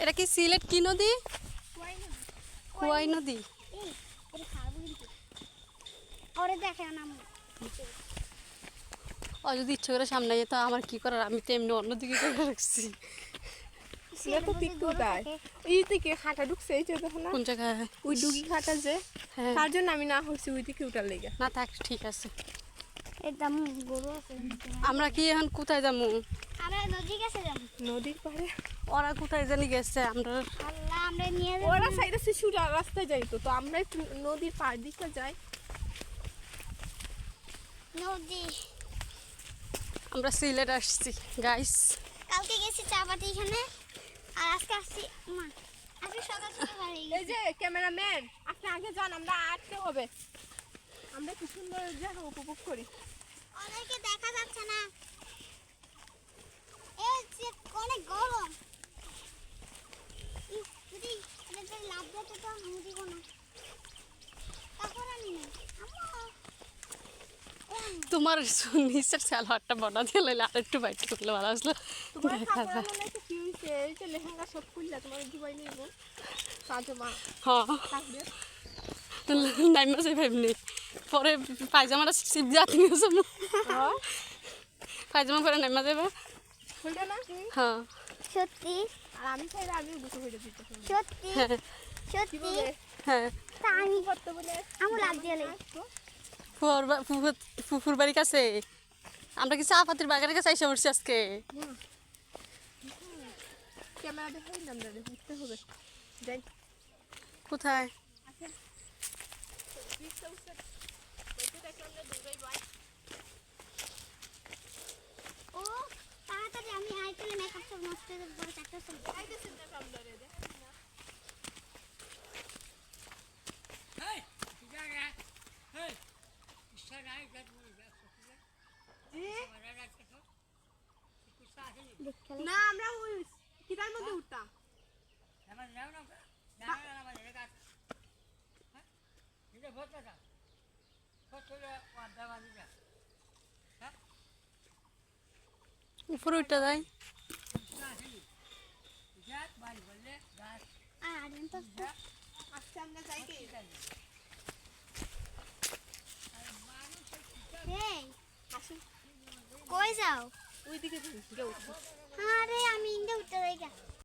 এটা কি সিলেট কি নদী? খোয়াই নদী। ও যদি ইচ্ছে করে সামনে যেত আমার কি করার, আমি তো এমনি অন্যদিকে করে রাখছি। কোন জায়গায়? ওই ডুগি খাটা যে হ্যাঁ তার জন্য আমি না হইছি ওই দিকে উঠার লেগে। না থাক, ঠিক আছে। আমরা কি এখন কোথায় যাবো? নদীর পাড়ে ওরা কোথায় জানি গেছে, আমরা ওরা সাইডে সুরা রাস্তায় যাই, তো আমরা একটু নদীর পাড় দিকে যাই। আমরা সিলেট আসছি গাইস। কালকে গেছি চা পাতি এখানে, আর আজকে আসছি মা আজকে সকাল সকাল বাড়ি এই যে ক্যামেরাম্যান, আপনি আগে যান, আমরা আটকে হবে। আমরা কি সুন্দর জায়গা উপভোগ করি। অনেকে দেখা যাচ্ছে না, এই যে অনেক গরম। যদি এটা লাভ দিতে তো আমি দিব না, তারপর আমি না তোমার নিচের সালোয়ারটা বনা দিয়ে লাইলে আর একটু বাইট করলে ভালো আসলো। তোমার খাবার মানে কি হইছে, এই যে লেহেঙ্গা সব খুললা তোমার দুবাই নিব পাজামা হ্যাঁ থাকবে। নাইমা যাই ভাবনি পরে পায়জামাটা সিপ দিয়ে আটকে গেছে। পায়জামা পরে নাইমা যাবে। হইলো না? হ্যাঁ সত্যি আর আমি চাইলে আমিও গুছো হইতে দিতে পারি। সত্যি হ্যাঁ সত্যি হ্যাঁ। তা আমি করতে বলে আমি লাভ দিয়ে ফুফুর বাড়ির কাছে আমরা কি চা পাতির বাগানের কাছে এসে পড়ছি আজকে। ক্যামেরা দেখাই না, আমরা উঠতে হবে। যাই কোথায়? ও তাড়াতাড়ি আমি আইতেলে মেকআপ সব নষ্ট হয়ে যাবে, বড় চারটা চলে না, আমরা ওই কিটার মধ্যে উঠতাম। উপরে উঠতে যাই। আর আরেন তো আজকে আমরা যাই কি? এই কই যাও? ওইদিকে যাই, আরে আমি ইন্দে উঠতে যাই।